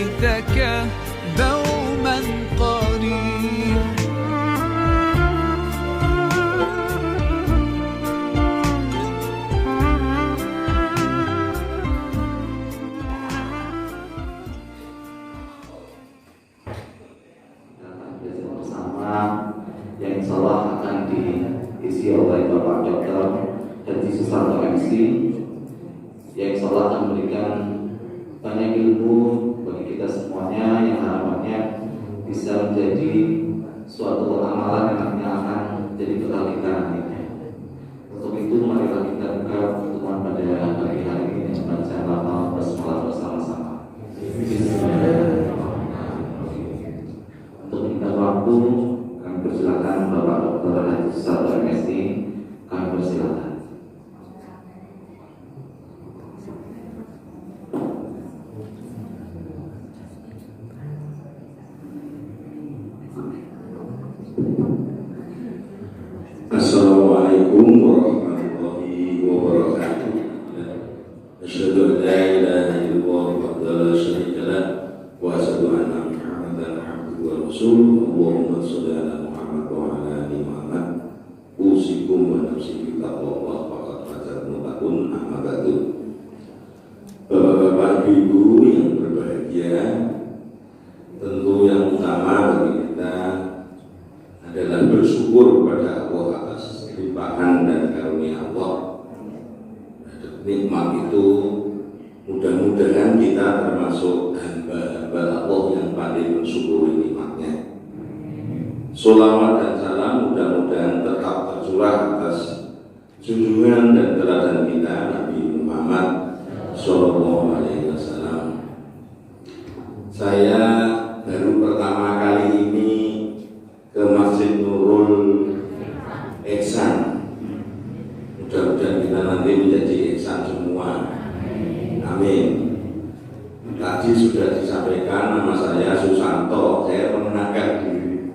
ليتك دوما قريب. Yang insya Allah akan diisi oleh Bapak Dr. Haji Susanto MC, yang insya Allah akan memberikan banyak ilmu bagi kita semuanya yang harapannya bisa menjadi suatu amalan yang nantinya akan jadi bekal kita nantinya. Untuk itu marilah kita buka pertemuan pada pagi hari ini dengan bacaan lafal basmalah bersama-sama. Untuk kita waktu, kami persilakan Bapak Dr. Haji Susanto MSc, kami persilakan. Assalamualaikum warahmatullahi wabarakatuh. Asyhadu an la ilaha illallah wahdahu la syarika lah wa asyhadu anna Muhammadan abduhu wa rasuluh. Allahumma shalli ala Muhammad wa ala ali Muhammad. Usikum wa nafsi bi taqwallah faqad fazal muttaqun. Amma ba'du. Bapak-bapak, ibu yang berbahagia, tentu yang utama bagi kita adalah bersyukur kepada Allah atas limpahan dan karunia Allah. Nikmat itu mudah-mudahan kita termasuk hamba-hamba Allah yang pandai mensyukuri nikmatnya. Sholawat dan salam mudah-mudahan tetap tercurah atas junjungan dan teladan kita Nabi Muhammad Sallallahu Alaihi Wasallam. Saya baru pertama kali ini ke Masjid Nurul Ihsan. Mudah-mudahan kita nanti menjadi ihsan semua. Amin. Tadi sudah disampaikan nama saya Susanto. Saya mengenalkan diri.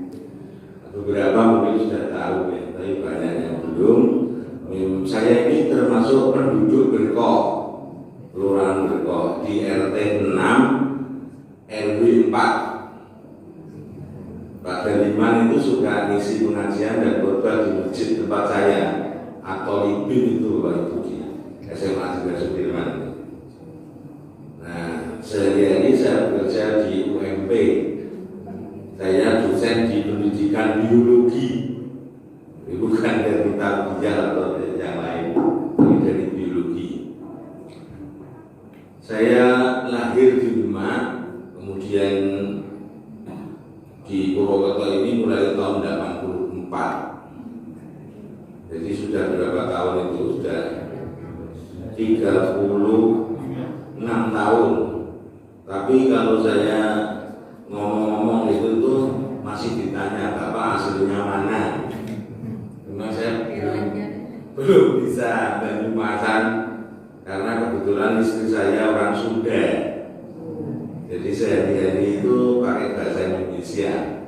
Beberapa mungkin sudah tahu ya, tapi banyak yang belum. Saya ini termasuk penduduk Berkoh, Kelurahan Berkoh di RT 6 RW 4. Pak Daliman itu suka ngisi pengajian dan khotbah di masjid tempat saya, atau Libin itu Bapak Ibu di SMA juga Sudirman. Nah, sehari-hari saya bekerja di UMP. Saya dosen di pendidikan biologi, bukan dari tarbiyah atau yang lain, tapi dari biologi. Saya lahir di Demak, kemudian di Purwokerto ini mulai tahun 84. Jadi sudah berapa tahun itu? Sudah 36 tahun. Tapi kalau saya ngomong-ngomong itu tuh masih ditanya Bapak aslinya mana? Cuma saya belum bisa Banyumasan karena kebetulan istri saya orang Sunda. Jadi sehari-hari itu pakai bahasa Indonesia.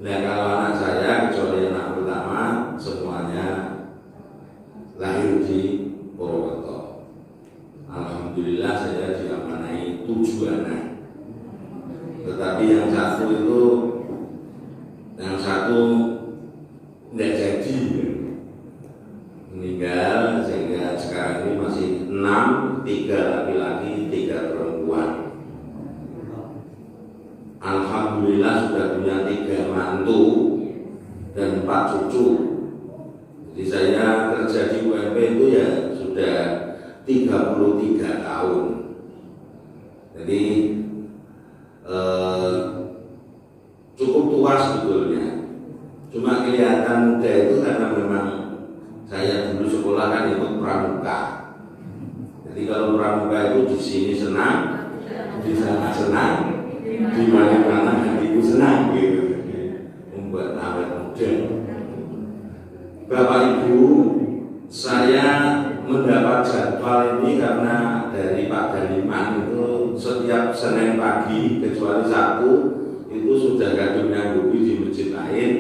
Nah, kalau anak saya kecuali anak pertama semuanya lahir di Purwokerto. Alhamdulillah saya diamanai 7 anak. Tetapi yang satu tidak jadi meninggal, sehingga sekarang ini masih 6, 3 laki-laki, 3 perempuan. Alhamdulillah sudah punya 3 mantu dan 4 cucu. Jadi saya kerja di UMP itu ya sudah 33 tahun. Jadi cukup tua sebetulnya. Cuma kelihatan muda itu karena memang saya dulu sekolah kan ikut pramuka. Jadi kalau pramuka itu di sini senang, di sana senang, di mana-mana hatiku senang gitu. Membuat awet muda. Bapak Ibu, saya mendapat jadwal ini karena dari Pak Daliman itu setiap Senin pagi kecuali Sabtu itu sudah kadung nyanggupi di masjid lain,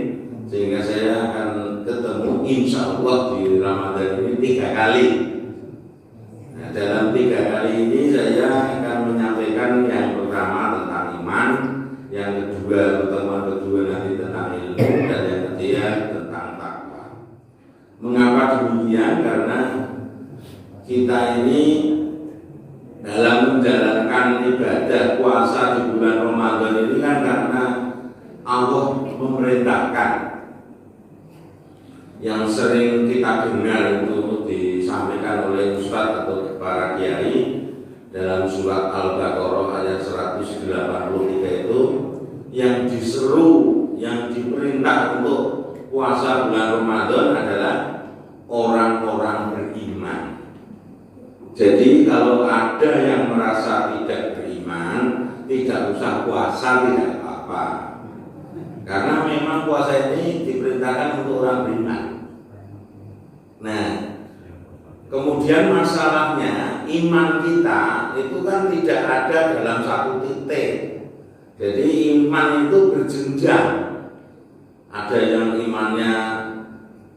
sehingga saya akan ketemu insya Allah di Ramadan ini 3 kali. Nah, dalam 3 kali ini saya akan menyampaikan yang pertama tentang iman, yang kedua pertemuan kedua nanti tentang ilmu, dan yang ketiga tentang takwa. Mengapa demikian? Karena kita ini dalam menjalankan ibadah puasa di bulan Ramadan ini kan karena Allah memerintahkan. Yang sering kita dengar itu disampaikan oleh Ustadz atau para kiai dalam surat Al-Baqarah ayat 183 itu, yang diseru, yang diperintah untuk puasa bulan Ramadan adalah orang-orang beriman. Jadi kalau ada yang merasa tidak beriman, tidak usah puasa, tidak apa-apa. Karena memang puasa ini diperintahkan untuk orang beriman. Nah, kemudian masalahnya iman kita itu kan tidak ada dalam satu titik. Jadi iman itu berjenjang. Ada yang imannya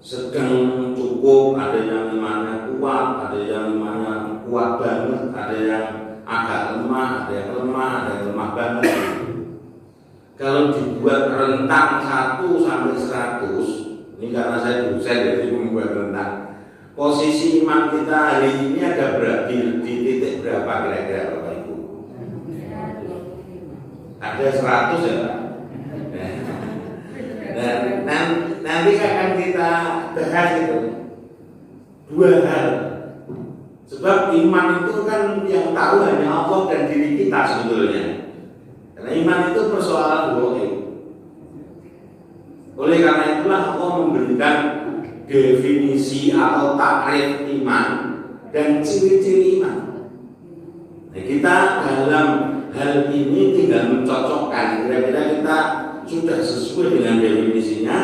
sedang cukup, ada yang imannya kuat, ada yang imannya kuat banget, ada yang agak lemah, ada yang lemah, ada yang lemah banget. Kalau dibuat rentang 1 sampai 100, ini karena saya dosen jadi membuat rentang. Posisi iman kita hari ini ada berapa, di titik berapa kira-kira Bapak Ibu? Ada 100 ya Pak? Dan nanti akan kita bahas itu 2 hal. Sebab iman itu kan yang tahu hanya Allah dan diri kita sebetulnya. Karena iman itu persoalan goib. Oleh karena itulah Allah memberikan definisi atau takrif iman dan ciri-ciri iman. Nah, kita dalam hal ini tinggal mencocokkan, kira-kira kita sudah sesuai dengan definisinya,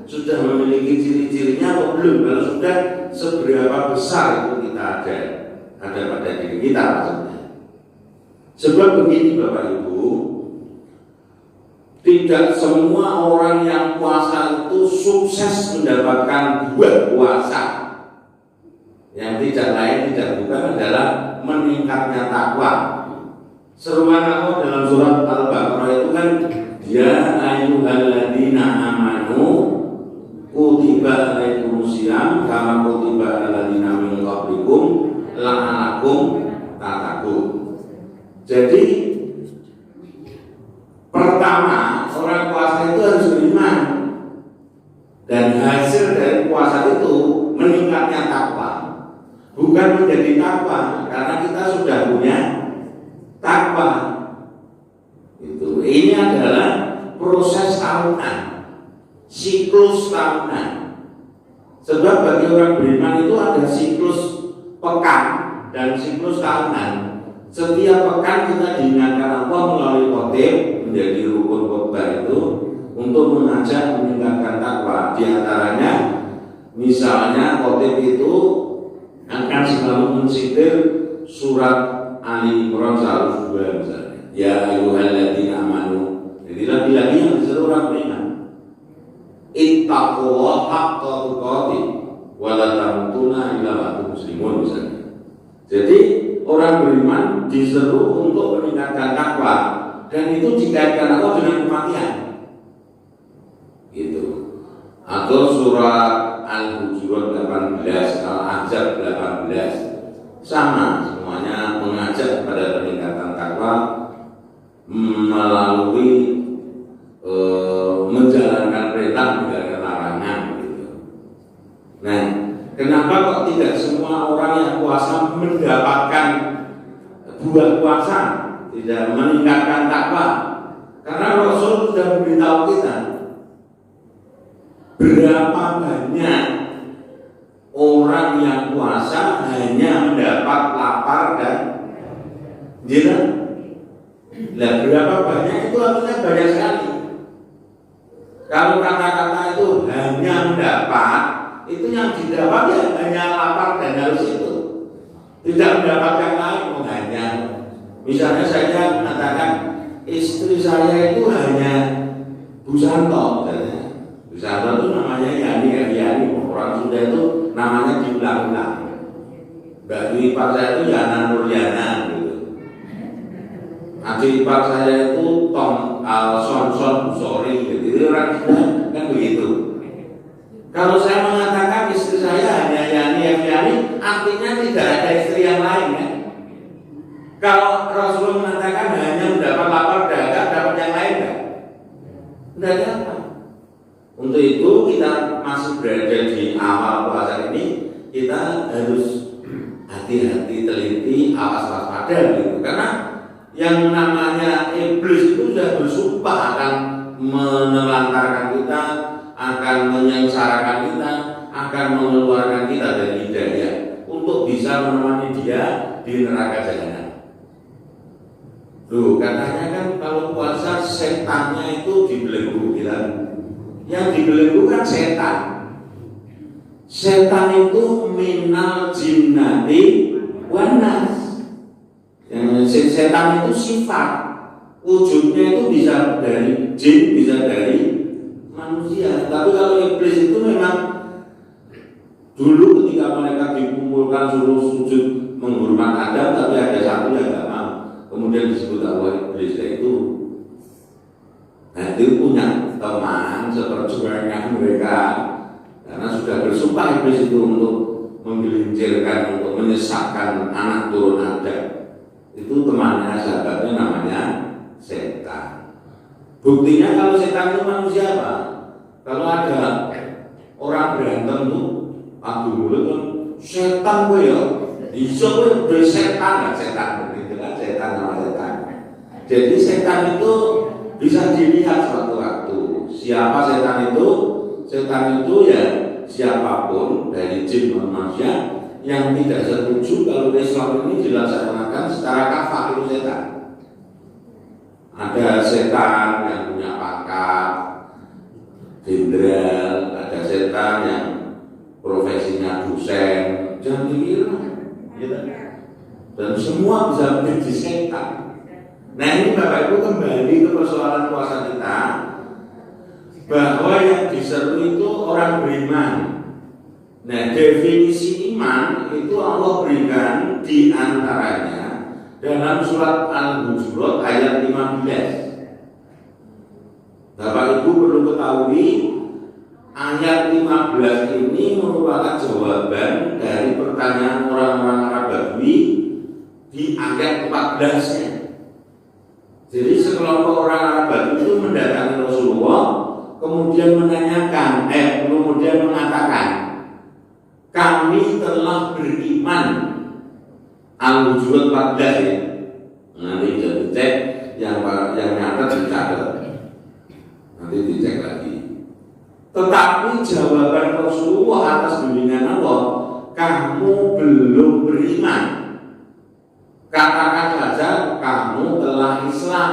sudah memiliki ciri-cirinya atau belum. Kalau sudah, seberapa besar itu kita ada pada diri kita maksudnya. Sebab begini Bapak Ibu, tidak semua orang yang puasa itu sukses mendapatkan buah puasa. Yang tidak lain tidak bukan adalah meningkatnya takwa. Seruan Allah dalam surat Al-Baqarah itu kan, ya ayyuhalladzina amanu kutiba alaikumusiyam kama kutiba aladzina min qablikum la'alakum tattaqun. Jadi pertama, orang puasa itu harus beriman, dan hasil dari puasa itu meningkatnya takwa. Bukan menjadi takwa, karena kita sudah punya takwa. Ini adalah proses tahunan, siklus tahunan. Sebab bagi orang beriman itu ada siklus pekan dan siklus tahunan. Setiap pekan kita diingatkan Allah melalui khotib, menjadi rukun khotbah itu untuk mengajak meningkatkan takwa. Di antaranya, misalnya khotib itu akan selalu mensitir surat Ali Imran 102 misalnya. Ya ayyuhalladzina amanu. Jadi lagi-lagi yang disuruh orang beriman. Ittaqullaha haqqa tuqatih wa la tamutunna illa wa antum muslimun misalnya. Jadi orang beriman diseru untuk meningkatkan takwa, dan itu dikaitkan Allah dengan kematian. Gitu. Atau surat Al-Hujurat 18, Al-Ahzab 18 sama, semuanya mengajak pada peningkatan takwa melalui menjalankan perintah meninggalkan larangan gitu. Nah, kenapa kok tidak semua orang yang puasa mendapatkan buah puasa, tidak meningkatkan takwa? Karena Rasul sudah memberitahu kita berapa banyak orang yang puasa hanya mendapat lapar dan jenak. Nah, berapa banyak itu artinya banyak sekali. Kalau kata-kata itu hanya mendapat, itu yang didapat ya hanya lapar dan haus itu. Tidak mendapat yang lain, hanya. Misalnya saya mengatakan istri saya itu hanya Bu Santo, Bu Santo itu namanya Yani, orang Sunda itu namanya diulang-ulang. Mbak Dwi Pak saya itu Yana Nuryana gitu. Atau adik ipar saya itu Tom Son Busori, jadi orang kan begitu. Kalau saya mengatakan istri saya hanya Yani, artinya tidak ada istri yang lain ya. Kalau Rasulullah mengatakan hanya mendapat lapar dagang, dapat yang lain tidak dapat. Untuk itu kita masih berada di awal puasa ini, kita harus hati-hati, teliti, awas waspada gitu. Karena yang namanya iblis itu sudah bersumpah akan menelantarkan kita, akan menyengsarakan kita, akan mengeluarkan kita dari hidayah untuk bisa menemani dia di neraka jahanam. Loh, katanya kan kalau puasa setannya itu dibelenggu kita. Yang dibelenggu kan setan. Setan itu minal jinnati wanas. Setan itu sifat, wujudnya itu bisa dari jin, bisa dari manusia. Tapi kalau iblis itu memang dulu ketika mereka dikumpulkan suruh sujud menghormat Adam, tapi ada satu yang tidak mau. Kemudian disebut Allah iblis itu. Nah, itu punya teman seperjuangan mereka, karena sudah bersumpah iblis itu untuk menggelincirkan, untuk menyesatkan anak turun Adam. Itu temannya, sahabatnya namanya setan. Buktinya kalau setan itu manusia apa? Kalau ada orang berantem tuh, Abdul Mulut kan setan gue ya, bisa gue bersetan lah, setan begitu kan, setan sama setan. Jadi setan itu bisa dilihat suatu waktu. Siapa setan itu? Setan itu ya siapapun dari jin dan manusia yang tidak setuju kalau Islam ini dilaksanakan secara kafah, itu setan. Ada setan yang punya pangkat jenderal, ada setan yang profesinya dosen, jangan dikira, gitu. Dan semua bisa menjadi setan. Nah ini Bapak Ibu kembali ke persoalan puasa kita, bahwa yang diseru itu orang beriman. Nah, definisi iman itu Allah berikan di antaranya dalam surat Al-Hujurat ayat 15. Bapak Ibu perlu ketahui, ayat 15 ini merupakan jawaban dari pertanyaan orang-orang Arab Badui di ayat 14-nya. Jadi sekelompok orang Arab Badui itu mendatangi Rasulullah, kemudian menanyakan, kemudian mengatakan, kami telah beriman. Al-Hujurat 14 ya. Nanti jadi cek yang nyata dicatat. Nanti dicek lagi. Tetapi jawaban Rasulullah atas bimbingan Allah, kamu belum beriman. Katakan saja kamu telah Islam.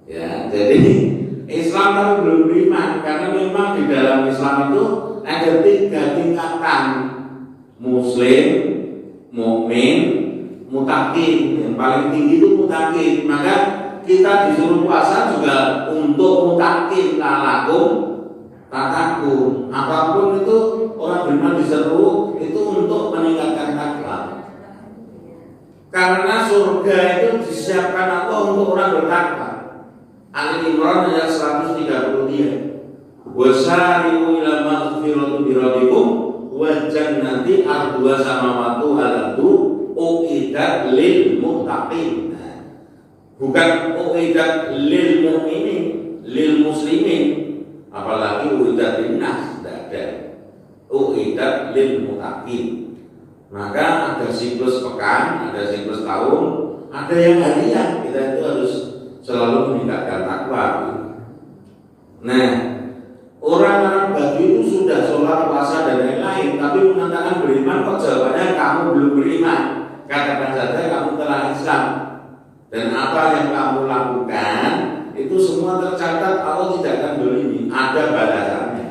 Ya, jadi Islam tapi belum beriman, karena memang di dalam Islam itu ada 3 tingkatan: Muslim, mukmin, mutakin. Yang paling tinggi itu mutakin. Maka kita disuruh puasa juga untuk mutakin, lalakum tatakum. Apapun itu orang beriman diseru itu untuk meningkatkan takwa. Karena surga itu disiapkan Allah untuk orang bertakwa. Ali Imran ayat 133. Wasari'u ila maghfiratin min rabbikum wa jannati arduha samawati wal ardu uqidat lil muttaqin. Bukan uqidat lil mu'minin, lil muslimin. Apalagi uqidat lin nas, tidak ada. Uqidat lil muttaqin. Maka ada siklus pekan, ada siklus tahun, ada yang harian. Kita itu harus selalu meningkatkan takwa. Nah, orang-orang Badui itu sudah sholat, puasa dan lain-lain, tapi mengatakan beriman, kok jawabannya kamu belum beriman. Katakan saja kamu telah Islam. Dan apa yang kamu lakukan itu semua tercatat, Allah tidak akan dolimi, ada balasannya.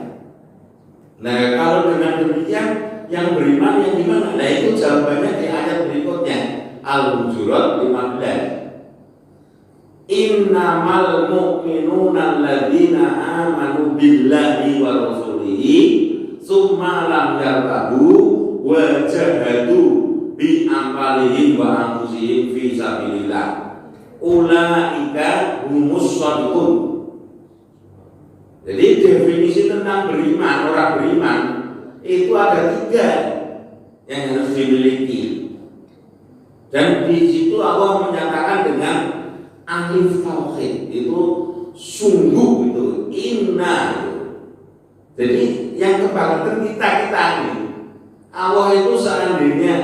Nah, kalau dengan demikian yang beriman yang gimana? Nah, itu jawabannya di ayat berikutnya, Al-Hujurat 15. Innamal mu'minuna alladzina amanu billahi wa rasulihi summa lam yartabu wa jahadu bi amwalihim wa anfusihim fi sabilillah. ulaika humus shadiqun. Jadi definisi tentang beriman, orang beriman itu ada 3 yang harus dimiliki. Dan di situ Allah menyatakan dengan alif tauhid, itu sungguh, itu inna. Jadi yang kebangetan kita ini, Allah itu seandainya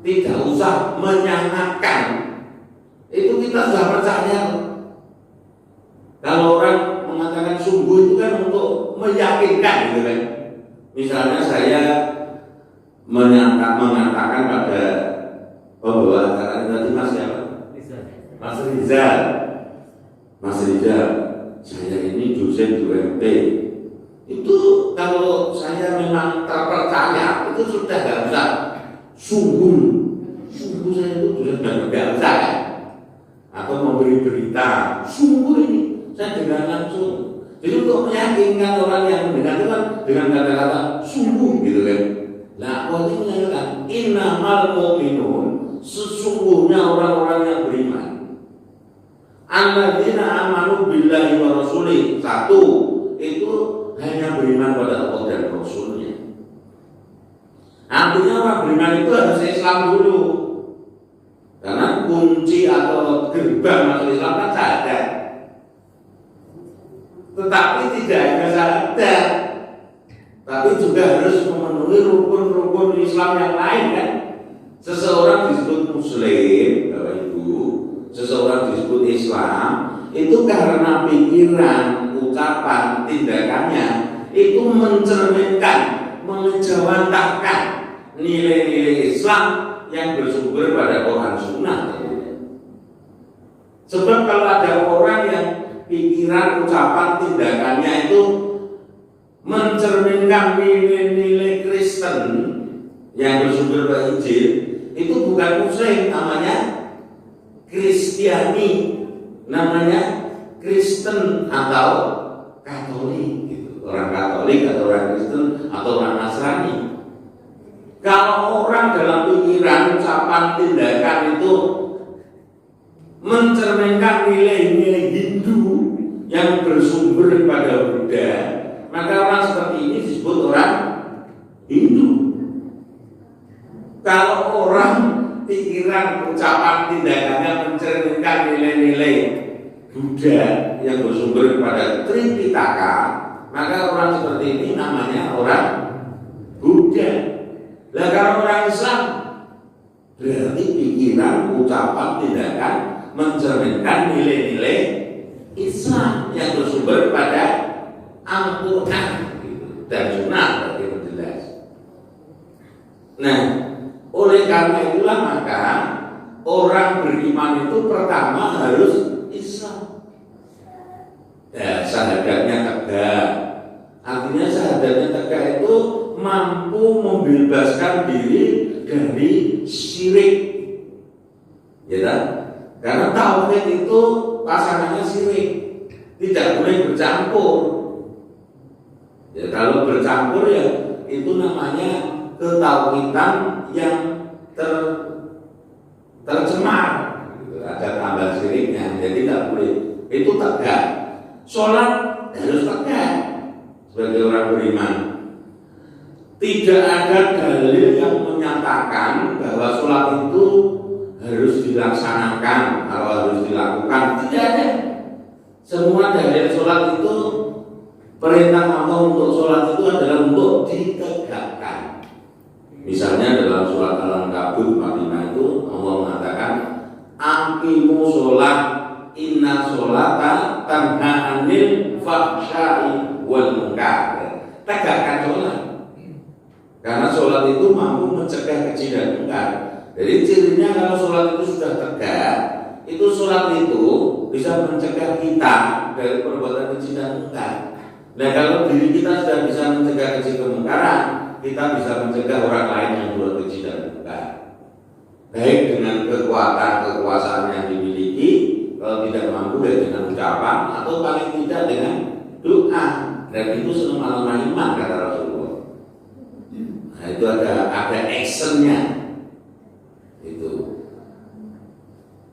tidak usah menyangakan, itu kita sudah percaya. Kalau orang mengatakan sungguh itu kan untuk meyakinkan, gitu kan. Misalnya saya mengatakan pada pembawa acara tadi, Mas siapa? Mas Rizal. Mas Rizal, saya ini dosen UMT. Itu kalau saya memang terpercaya, itu sudah nggak usah sungguh saya itu sudah nggak usah kan? Atau memberi berita sungguh ini saya dengar langsung. Jadi untuk meyakinkan orang yang mendengar itu kan dengan kata-kata sungguh, gitu kan. Nah, Allah ini menyatakan innamal mu'minun, sesungguhnya orang-orang yang beriman, alladzina amanu billahi wa rasulih, 1 itu hanya beriman pada Allah dan Rasulnya. Artinya orang beriman itu harus Islam dulu, karena kunci atau gerbang masuk Islam kan syahadat. Tetapi tidak hanya syahadat, tapi juga harus memenuhi rukun-rukun Islam yang lain kan. Seseorang disebut Muslim, Bapak Ibu, seseorang disebut Islam itu karena pikiran, ucapan, tindakannya itu mencerminkan, mengejawantahkan nilai-nilai Islam yang bersumber pada Quran Sunnah. Sebab kalau ada orang yang pikiran, ucapan, tindakannya itu mencerminkan nilai-nilai Kristen yang bersumber dari Injil, itu bukan Muslim, namanya Kristiani, namanya Kristen atau Katolik, gitu. Orang Katolik atau orang Kristen atau orang Nasrani. Kalau orang dalam pikiran, ucapan, tindakan itu mencerminkan nilai-nilai Hindu yang bersumber pada Buddha, maka orang seperti ini disebut orang Hindu. Kalau orang pikiran, ucapan, tindakannya mencerminkan nilai-nilai Buddha yang bersumber pada Tripitaka, maka orang seperti ini namanya orang Buddha. Nah, kalau orang Islam berarti pikiran, ucapan, tindakan mencerminkan nilai-nilai Islam yang bersumber pada Al-Quran dan Sunnah, berarti jelas. Nah, oleh karena itulah maka orang beriman itu pertama harus Islam. Ya, syahadatnya tegak. Artinya syahadatnya tegak itu mampu membebaskan diri dari syirik. Ya kan? Karena tauhid itu pasangannya syirik, tidak boleh bercampur. Ya, kalau bercampur ya itu namanya ketauhidan yang tercemar, ada tambah syiriknya, jadi tidak boleh. Itu tegak. Sholat harus tegak sebagai orang beriman. Tidak ada dalil yang menyatakan bahwa sholat itu harus dilaksanakan atau harus dilakukan. Tidak ada. Semua dalil sholat itu, perintah Allah untuk sholat itu adalah untuk ditegakkan. Misalnya dalam surat Al-Ankabut 45 itu Allah mengatakan aqimu sholat inna sholata tanha anil fahsya'i wal munkar. Tegakkan sholat, karena sholat itu mampu mencegah keji dan munkar. Jadi cirinya kalau sholat itu sudah tegak, itu sholat itu bisa mencegah kita dari perbuatan keji dan munkar. Nah, kalau diri kita sudah bisa mencegah keji kemungkaran, kita bisa mencegah orang lain yang berbuat keji dan munkar, baik dengan kekuasaan yang dimiliki, kalau tidak mampu ya dengan ucapan, atau paling tidak dengan doa. Dan itu selama iman, kata Rasulullah. Nah, itu ada actionnya. Itu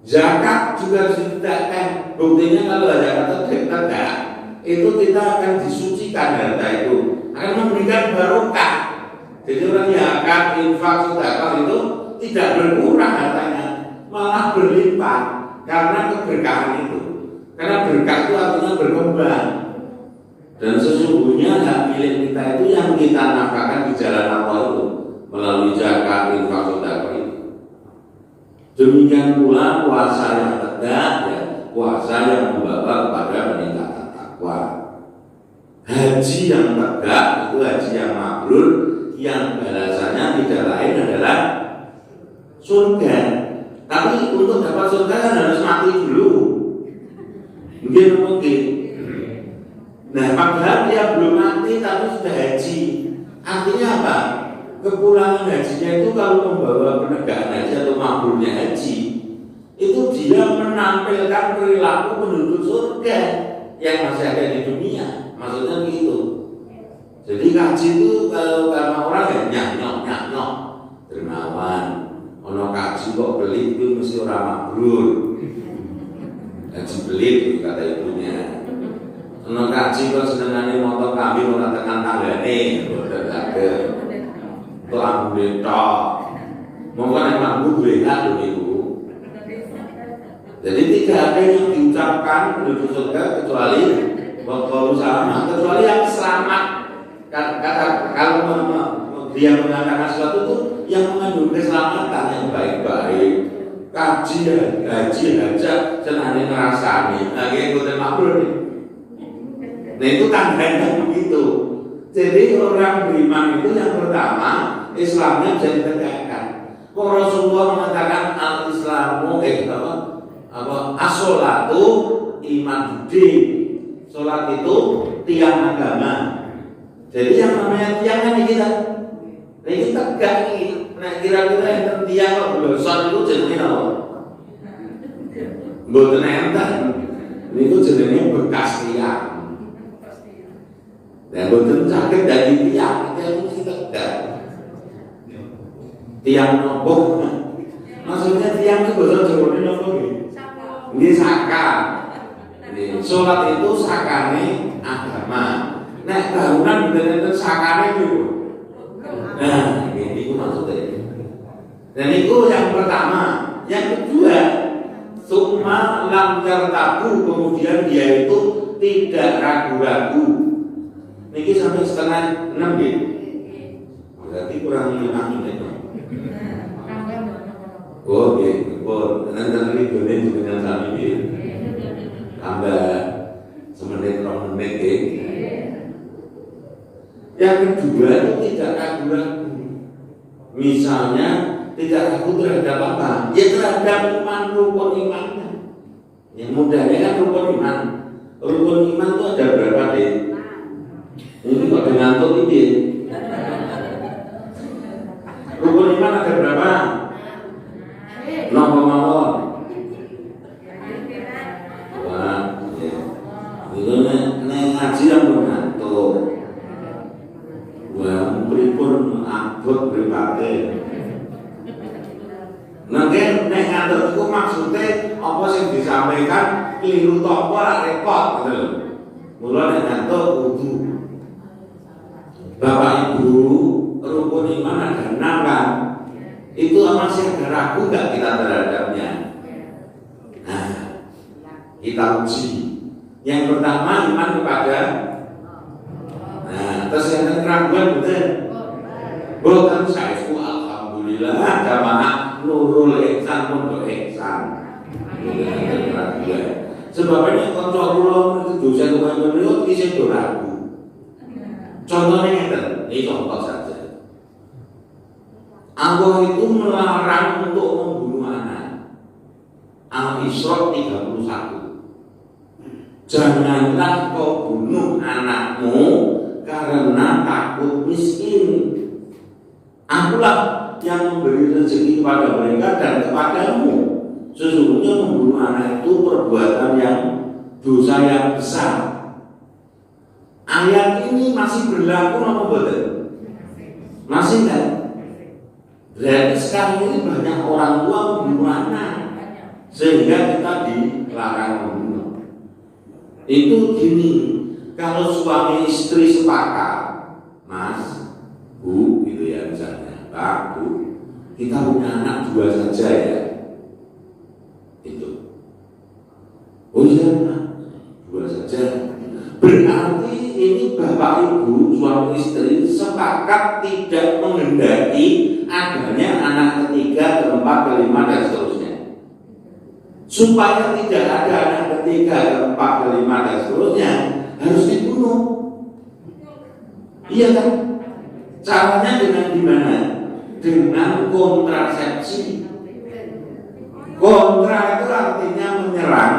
Zakat juga harus ditegakkan. Buktinya kalau zakat tegak, itu kita akan disucikan harta itu, akan memberikan barokah. Jadi orang zakat, infak, sedekah itu tidak berkurang hartanya, malah berlimpah karena keberkahan itu. Karena berkah itu artinya berkembang. Dan sesungguhnya hak milik kita itu yang kita nafkahkan di jalan Allah itu melalui zakat, infak, sedekah itu. Demikian pula puasa yang tegak, ya, puasa yang membawa kepada peningkatan takwa. Haji yang tegak itu haji yang mabrur, yang balasannya tidak lain adalah surga. Tapi untuk dapat surga kan harus mati dulu. Mungkin. Nah, padahal dia belum mati tapi sudah haji. Artinya apa? Kepulangan hajinya itu kalau membawa penegakan haji atau mabrurnya haji, itu dia menampilkan perilaku penduduk surga yang masih ada di dunia. Maksudnya begitu. Jadi kaji itu kalau karena orang ya nyok dermawan. Ono kaji kok belit itu mesti orang mabrur. Kaji belit kata ibunya. Ono kaji kok senengane motor kambing ora tekan tanggane, boten saged. Kok ambune tok. Monggo nek mampu berat lho niku. Jadi tidak ada yang diucapkan penduduk surga kecuali waktu sama, kecuali yang selamat. Kalau dia mengatakan sesuatu itu yang mengandung keselamatan yang baik-baik. Kaji aja senane ngrasani. Nah, nggih boten mabrur nih. Nah, itu tandanya begitu. Jadi orang beriman itu yang pertama Islamnya bisa ditegakkan. Kok Rasulullah mengatakan al-Islamu as-sholatu iman din. Sholat itu tiang agama. Jadi yang namanya tiang kan kita. Nah ini tegak nih. Nah kira-kira yang tiang kok belosor itu jenenge apa? Mboten enten. Niku jenenge bekas tiang. Dan mboten saged dadi tiang, itu mesti tegak. Tiang nopo? Maksudnya tiang itu bahasa Jawane nopo nggih? Nggih saka. Sholat itu sakane agama. Nek bangunan bener-bener sakane niku. Nah, ini maksudnya. Dan itu yang pertama. Yang kedua, summa lam yartabu, kemudian dia itu tidak ragu-ragu. Niki sampai 5:30 nggih. Berarti kurang 5 menit. Oh, nggih, pun nanti dene dengan sami nggih. Tambah semenit 2 menit nggih. Yang kedua itu tidak ragu-ragu. Misalnya tidak ragu terhadap apa? Ya terhadap iman, rukun imannya. Yang mudahnya kan rukun iman. Rukun iman itu ada berapa deh? Ini kok ngantuk ini. Rukun iman ada berapa? 0,0. Wah, ya. Itu ngaji yang mengantuk. Wah, pripun abot mripate. Nanti nek ngantuk iku maksude apa sing disampaikan keliru ta apa ora repot gitu lho. Mula nek ngantuk kudu. Bapak Ibu, rukun iman ada 6 kan? Itu masih ada ragu enggak kita terhadapnya? Nah, kita uji. Yang pertama iman kepada. Nah, terus yang keraguan betul. Bukan saya alhamdulillah jamaah Nurul Ihsan Pondok Ihsan. Sebabnya kontrol ulama itu dosen ulama itu bisa ragu. Contohnya ini contoh saja. Allah itu melarang untuk membunuh anak. Al-Isra 31. Janganlah kau bunuh anakmu karena takut miskin. Akulah yang memberi rezeki kepada mereka dan kepadamu. Sesungguhnya membunuh anak itu perbuatan yang dosa yang besar. Ayat ini masih berlaku apa betul? Masih kan? Berarti sekarang ini banyak orang tua membunuh anak. sehingga kita dilarang membunuh. Itu gini, kalau suami istri sepakat, Mas, Bu, gitu ya misalnya, Pak, Bu, kita punya anak 2 saja ya, itu. Oh iya, 2 saja. Berarti ini bapak ibu suami istri sepakat tidak menghendaki adanya anak ketiga, keempat, kelima dan seterusnya. Supaya tidak ada anak ketiga, keempat, kelima dan seterusnya harus dibunuh. Iya kan? Caranya dengan gimana? Dengan kontrasepsi. Kontra itu artinya menyerang.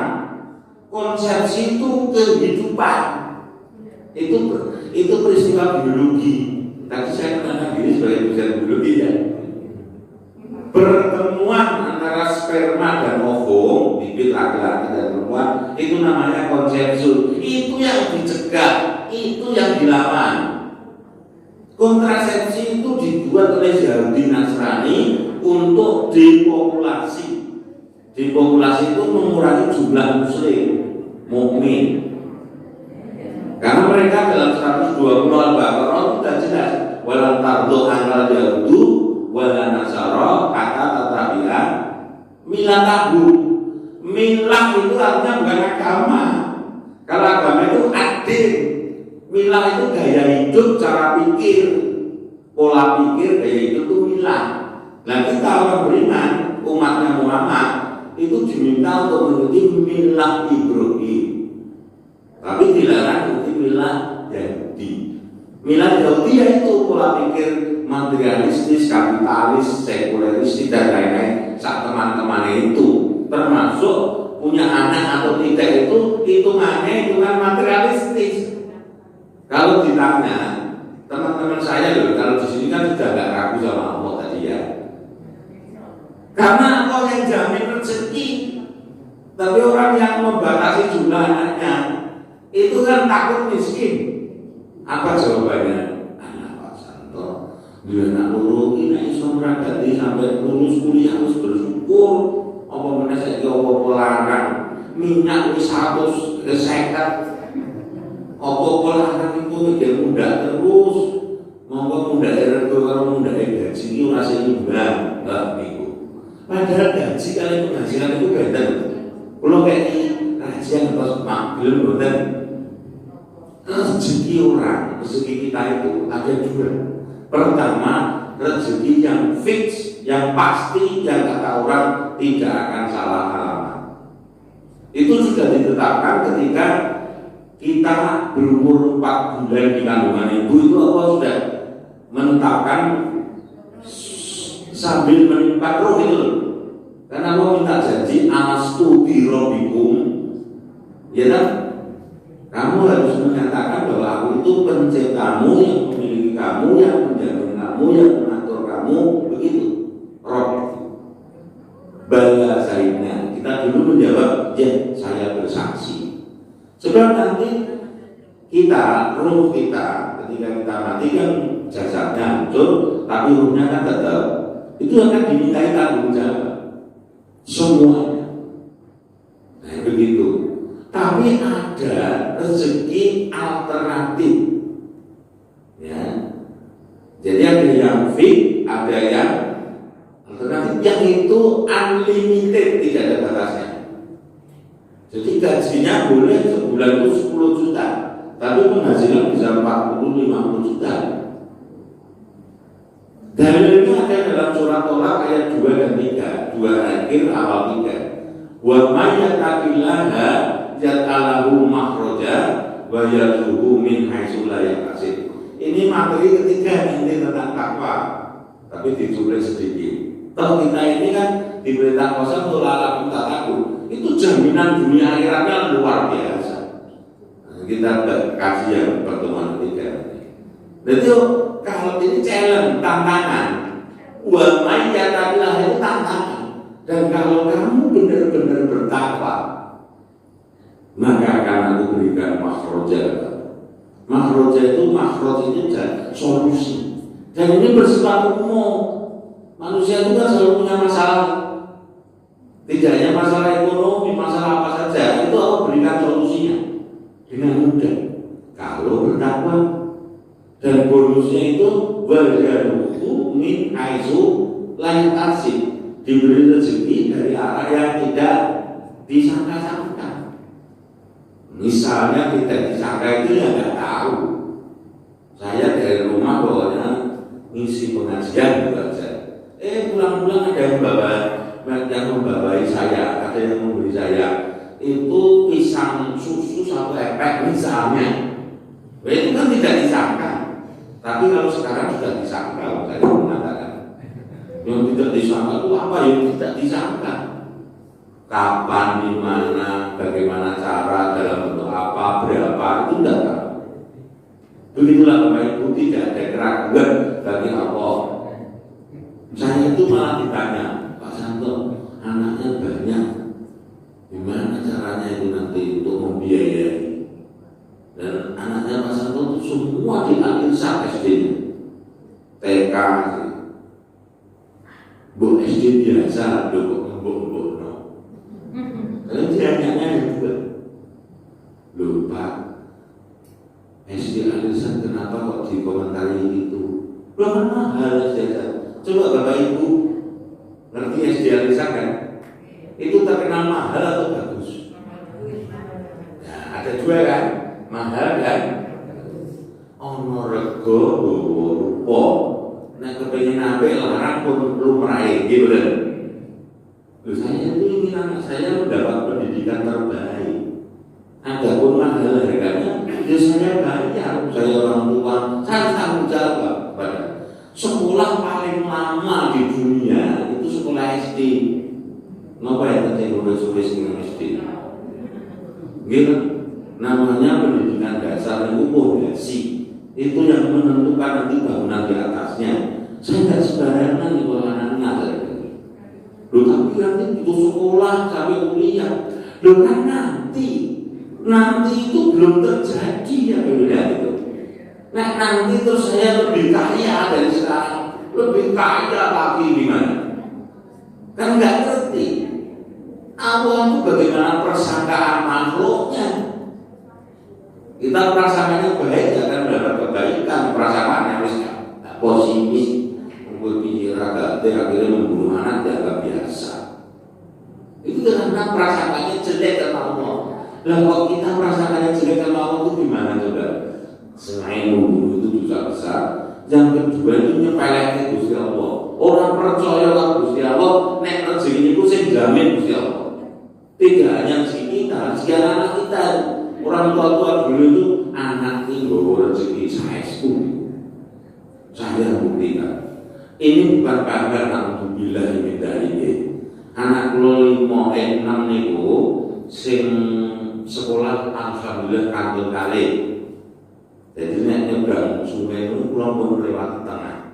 Konsepsi itu kehidupan. Itu peristiwa biologi. Tadi saya kenal diri sebagai dosen biologi ya. Pertemuan antara sperma dan ovum, bibit laki-laki dan perempuan, itu namanya konsepsi. Itu yang dicegah, itu yang dilawan. Kontrasepsi itu dibuat oleh Yahudi Nasrani untuk depopulasi. Depopulasi itu mengurangi jumlah muslim, mukmin. Karena mereka dalam 120 Al-Baqarah sudah jelas, walan tardu anal yahudu walan nasara kata tatabian milatahu. Milah itu artinya bukan agama. Kalau agama itu adil. Milah itu gaya hidup, cara pikir, pola pikir, gaya hidup itu milah. Nah kita orang beriman, umatnya Muhammad itu diminta untuk mengikuti milah Ibrahim. Tapi dilarang mengikuti milah Yahudi. Milah Yahudi yaitu pola pikir materialistis, kapitalis, sekuleristis dan lain-lain. Saat teman-teman itu termasuk punya anak atau tidak itu hitungannya hitungan materialistis. Kalau ditanya teman-teman saya loh, kalau di sini kan sudah nggak ragu sama Allah tadi ya. Karena Allah yang jamin rezeki. Tapi orang yang membatasi jumlah anaknya itu kan takut miskin. Apa jawabannya? Anak Pak Santo, dia anak loro ini iso meragati sampai lulus kuliah harus bersyukur. Apa mana saya apa larang minyak wis 150. Apa larang itu dia muda terus. Monggo muda rego karo muda gaji iki ora sing imbang, niku. Padahal gaji kali penghasilan itu beda. Kalau kayak gaji yang atas maklum boten. Rezeki orang, rezeki kita itu ada 2. Pertama, rezeki yang fix, yang pasti, yang kata orang tidak akan salah alamat. Itu sudah ditetapkan ketika kita berumur 4 bulan di kandungan ibu. Itu Allah sudah menetapkan sambil menimpa roh itu. Karena Allah minta janji alastu bi rabbikum, ya kan? Kamu harus menyatakan bahwa aku itu penciptamu, yang memiliki kamu, yang menjaga kamu, yang mengatur kamu, begitu. Rob. Bahasanya kita dulu menjawab, ya saya bersaksi. Sebab nanti kita, roh kita, ketika kita mati kan jasadnya hancur, tapi ruhnya kan tetap. Itu akan dimintai tanggung jawab semuanya. Nah begitu. Tapi ada rezeki alternatif, ya. Jadi ada yang fix, ada yang alternatif, yang itu unlimited, tidak ada batasnya. Jadi gajinya boleh sebulan itu 10 juta, tapi penghasilan bisa 40-50 juta. Dalilnya ada dalam surat Tolak ayat 2 dan 3, 2 akhir awal 3. Wa may yattaqillaha yaj'alhu makhraja wa yarzuqhu min haitsu la yahtasib. Ini materi ketiga inti tentang takwa, tapi dicuplik sedikit. Toh kita ini kan diperintah kosong untuk lakukan takwa. Itu jaminan dunia akhiratnya luar biasa. Kita kasih yang pertemuan ketiga. Jadi kalau ini challenge, tantangan. Wa may yattaqillaha itu tantangan. Dan kalau kamu benar-benar bertakwa, maka akan aku berikan makhroja. Makhroja itu solusi. Dan ini bersifat umum. Manusia itu kan selalu punya masalah. Tidak hanya masalah ekonomi, masalah apa saja, itu Allah berikan solusinya dengan mudah kalau bertakwa. Dan bonusnya itu wajaduhu min aisu layak arsik, diberi rezeki dari arah yang tidak disangka-sangka. Misalnya tidak disangka itu ya nggak tahu. Saya dari rumah pokoknya ngisi pengajian juga saja. Pulang-pulang ada yang membawai saya, ada yang memberi saya itu pisang susu satu epek misalnya. Itu kan tidak disangka. Tapi kalau sekarang sudah disangka, saya mengatakan yang tidak disangka itu apa yang tidak disangka? Kapan, di mana, bagaimana cara, dalam bentuk apa, berapa, itu tidak tahu. Begitulah Bapak Ibu, tidak ada keraguan bagi Allah. Saya itu malah ditanya, Pak Santo, anaknya banyak, gimana caranya itu nanti untuk membiayai? Dan anaknya Pak Santo itu semua di Al-Irsyad SD-nya, TK, Bu SD biasa, kok mbok-mbok no. Kalau dia nanya juga, loh Pak, SD Al-Irsyad kenapa kok dikomentari itu? Belum mahal saja. Coba Bapak Ibu ngerti SD Al-Irsyad kan? Itu terkenal mahal atau bagus? Nah, ada dua kan? Mahal kan? Ono rego rupa. Nek kepengin apik larang pun lumrahe, gitu kan? Saya itu ingin anak saya mendapat pendidikan terbaik. Adapun mahal harganya, ya saya bayar. Saya orang tua, saya tanggung jawab pada sekolah paling lama di dunia itu sekolah SD. Kenapa ya tadi nulis-nulis SD? Gitu. Namanya pendidikan dasar yang umum ya sih. Itu yang menentukan nanti bangunan di atasnya. Saya tidak sembarangan di anak-anak. Loh tapi nanti itu sekolah sampai kuliah. Loh kan nanti itu belum terjadi ya beda itu. Nah nanti terus saya lebih kaya dari sekarang, lebih kaya lagi gimana? Kan nggak ngerti. Allah itu bagaimana persangkaan makhluknya. Kita perasaannya baik akan mendapat kebaikan, perasaannya harus positif, membuat pikiran akhirnya membunuh anak dianggap biasa. Itu karena perasaannya jelek sama Allah. Lah kalau kita merasakannya jelek sama Allah itu gimana coba? Selain membunuh itu dosa besar, yang kedua itu nyepeleknya Gusti Allah. Orang percaya sama Gusti Allah, nek rezeki itu sing jamin Gusti Allah. Tidak hanya si kita, si anak kita. Orang tua dulu itu anak itu bawa rezeki saya buktikan. Ini bukan kabar alhamdulillah ini dari dia. Anak lo 5-6 niku sing sekolah alhamdulillah kantun kali. Jadi nek nyebrang sungai itu pulang pun lewat tengah.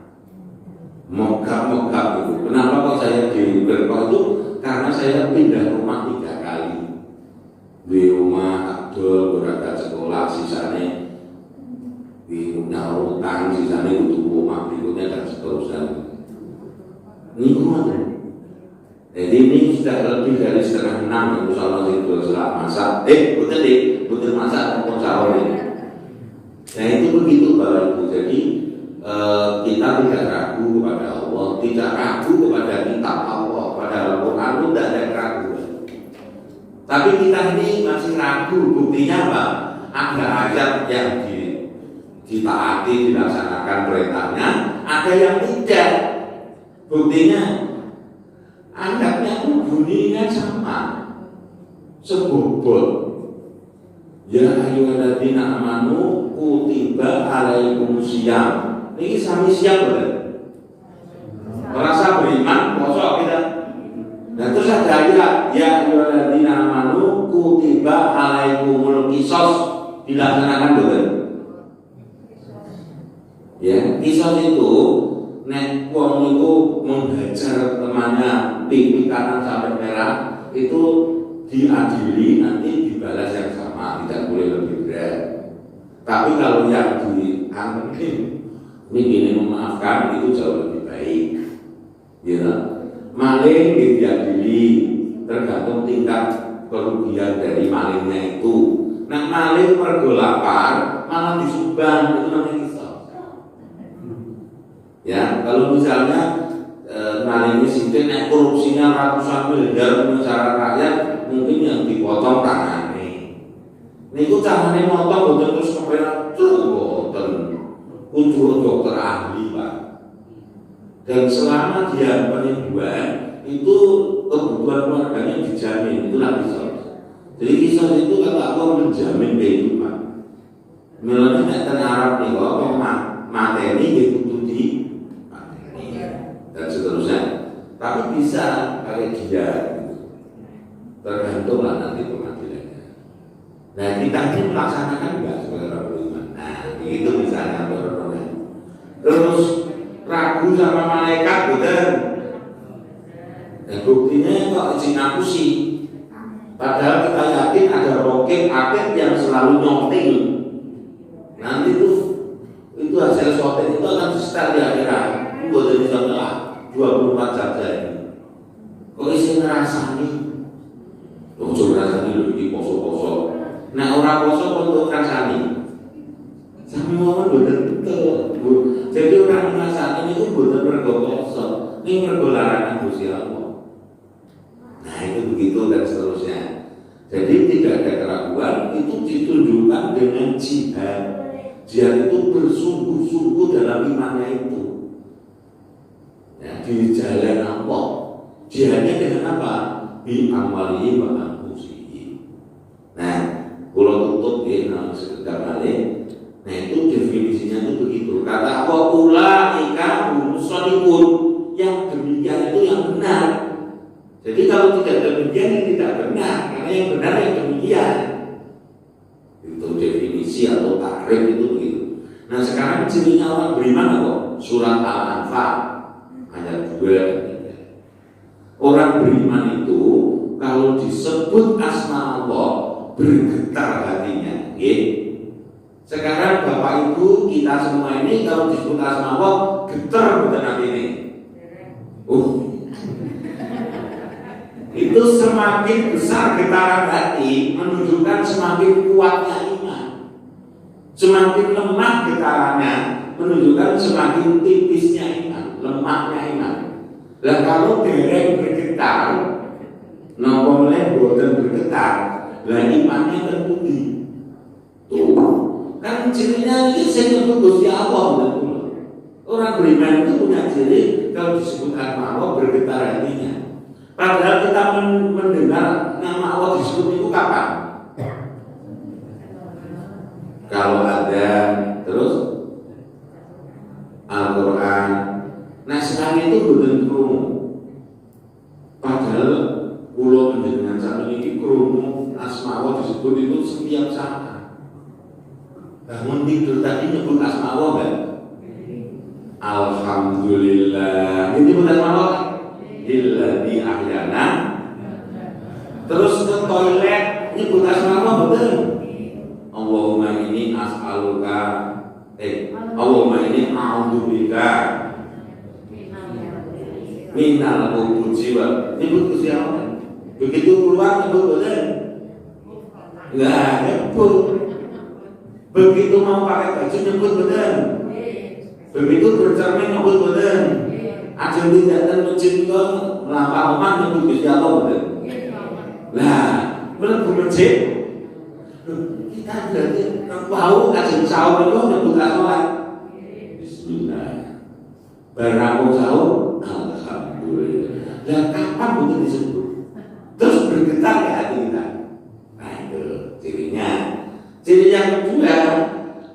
Mogak itu. Kenapa kok saya di Berkau itu? Karena saya pindah rumah 3 kali. Di rumah Abdul berangkat sekolah, sisanya di nyaur utang, sisanya untuk rumah berikutnya dan seterusnya. Ini rumah. Jadi ini sudah lebih dari 5:30 insya Allah itu setelah masak. Betul masak dan sahur ini. Nah itu begitu Bapak Ibu. Jadi kita tidak ragu kepada Allah, tidak ragu kepada kitab Allah, pada Al-Quran itu tidak ada keraguan. Tapi kita ini masih ragu, buktinya apa? Ada ayat yang ditaati, dilaksanakan perintahnya, ada yang tidak. Buktinya ayatnya itu bunyinya sama, sebobot. Ya ayyuhalladzina amanu kutiba alaikumusiyam. Ini sami siap betul. Merasa beriman, kosong kita. Dan terus ada ayat ya ayyuhalladzina amanu kutiba alaikumul qisas, dilaksanakan betul. Ya, qisas itu nek wong niku menghajar temannya pipi kanan sampai merah itu diadili nanti dibalas yang sama, tidak boleh lebih berat. Tapi kalau yang ini memaafkan itu jauh lebih baik. Ya, maling diadili tergantung tingkat kerugian dari malingnya itu. Nah, maling mergo lapar malah disumbang, itu namanya kisah. Ya, kalau misalnya maling sidik nek korupsinya ratusan miliar masyarakat rakyat, mungkin yang dipotong tangannya. Niku carane motong boten terus kepenak boten. Kudu dokter ahli, Pak. Dan selama dia penipuan itu kebutuhan keluarganya dijamin, itu lah kisah. Jadi kisah itu kata Allah menjamin kehidupan. Mulanya nek ten Arab nih kok mateni gitu di mateni dan seterusnya. Tapi bisa pakai dia, tergantung lah nanti pengadilannya. Nah, kita ini melaksanakan enggak sebagai orang beriman. Nah, itu misalnya orang. Terus ragu sama malaikat, betul. Dan buktinya kok izin aku sih. Padahal kita yakin ada roket atid yang selalu nyonting. Nanti itu hasil sotek itu akan setel di akhirat. Itu boleh bisa 24 jam saja. Kok isi ngerasani? Ojo ngerasani lho iki poso-poso. Nah, orang poso untuk ngerasani. Sami momen betul. Jadi orang ngerasani itu betul mergo poso. Ini mergo larangan Gusti Allah. Nah, itu begitu dan seterusnya. Jadi tidak ada keraguan, itu ditunjukkan dengan jihad. Jihad itu bersungguh-sungguh dalam imannya itu. Ya, di jalan Allah. Jihadnya dengan apa? Bi amwalihi wa anfusihi. Nah, kalau tutup ya, sekedar balik. Nah, itu definisinya itu begitu. Kata Allah, ulaika humus shadiqun. Yang demikian itu yang benar. Jadi kalau tidak demikian ini tidak benar, karena yang benar yang demikian. Itu definisi atau takrif itu begitu. Nah, sekarang cirinya orang beriman apa? Surat Al-Anfal ayat 2. Orang beriman itu kalau disebut asma Allah bergetar hatinya. Sekarang Bapak Ibu kita semua ini kalau disebut asma Allah getar betul hati ini. Itu semakin besar getaran hati menunjukkan semakin kuatnya iman. Semakin lemah getarannya menunjukkan semakin tipisnya iman, lemahnya iman. Lah kalau dereng bergetar, nopo meneh boten bergetar, lah imannya terpuji. Tuh, kan cirinya ini saya nyebut Gusti Allah. Orang beriman itu punya ciri kalau disebut nama Allah bergetar hatinya. Padahal kita mendengar nama Allah disebut itu kapan? Kalau ada terus Al-Quran. Nah, sekarang itu bukan krungu. Padahal pulau mendengar satu ini krungu asma Allah disebut itu setiap saat. Bangun tidur tadi nyebut asma Allah kan? Alhamdulillah. Ini bukan asma Allah. Illadzi ahyana. Terus ke toilet nyebut asma Allah betul. Allahumma ini as'aluka Allahumma ini a'udzubika minal khubuthi wa nyebut Gusti Allah. Begitu keluar nyebut betul. Enggak nyebut. Begitu mau pakai baju nyebut betul. Begitu bercermin nyebut betul. Ajeng tidak masjid kok melampau omah nyebut Gusti Allah betul. Lah, mlebu masjid kita berarti tahu ajeng sahur itu nyebut sholat. Bismillah. Barang sahur, alhamdulillah. Lah kapan betul disebut? Terus bergetar ke hati kita. Nah, itu cirinya. Ciri yang kedua,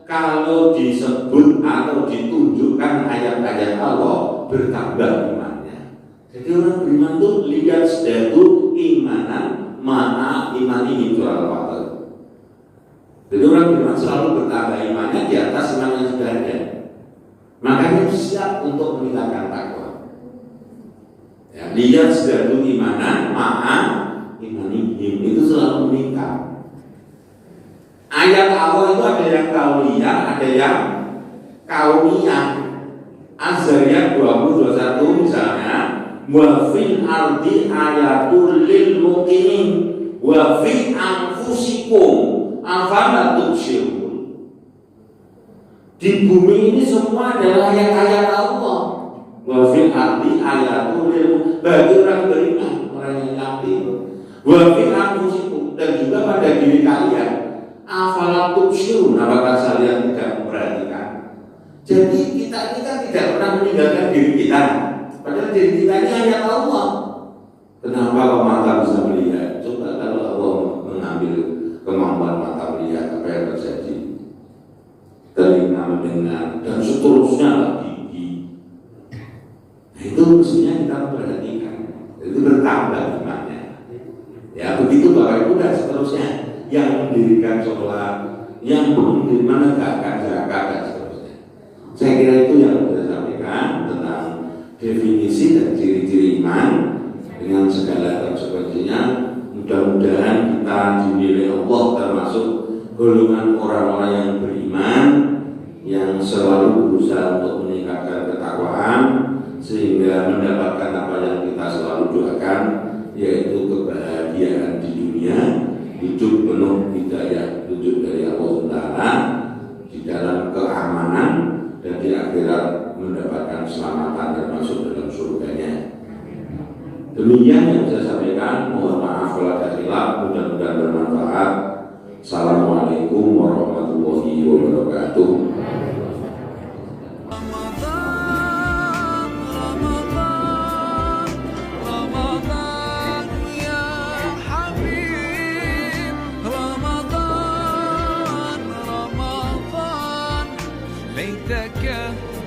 kalau disebut atau ditunjukkan ayat-ayat Allah bertambah imannya. Jadi orang beriman itu lihat sedatu imanan mana iman ini jual waktu. Jadi orang beriman selalu bertambah imannya di atas iman yang sudah ada. Makanya siap untuk meningkatkan takwa. Ya, lihat sedatu imanan mana iman ini itu selalu meningkat. Ayat Allah itu ada yang kauliyah, ada yang kauniyah. Az-Zariyat 20:21 misalnya, wa fil ardi ayatul lil muqinin wa fi anfusikum afala tubsirun. Di bumi ini semua adalah ayat-ayat Allah. Wa fil ardi ayatul lil bagi orang beriman, orang yang yakin. Wa fi anfusikum dan juga pada diri kalian. Afala tubsirun, apakah kalian tidak memperhatikan? Jadi kita tidak pernah meninggalkan diri kita. Padahal diri kita ini ayat Allah. Kenapa kok mata bisa melihat? Coba kalau Allah mengambil kemampuan mata melihat, apa yang terjadi? Telinga mendengar dan seterusnya lagi. Nah, itu mestinya kita perhatikan. Itu bertambah imannya. Ya begitu Bapak Ibu dan seterusnya. Yang mendirikan sholat, yang menegakkan zakat dan seterusnya. Saya kira itu yang saya sampaikan tentang definisi dan ciri-ciri iman dengan segala konsekuensinya. Mudah-mudahan kita dinilai Allah termasuk golongan orang-orang yang beriman, yang selalu berusaha untuk meningkatkan ketakwaan sehingga mendapatkan apa yang kita selalu doakan, yaitu kebahagiaan di dunia, hidup penuh hidayah tunjuk dari Allah Ta'ala, di dalam keamanan, dan di akhirat mendapatkan keselamatan dan masuk dalam surganya. Demikian yang saya sampaikan. Mohon maaf kalau ada khilaf, mudah-mudahan bermanfaat. Assalamualaikum warahmatullahi wabarakatuh. ليتك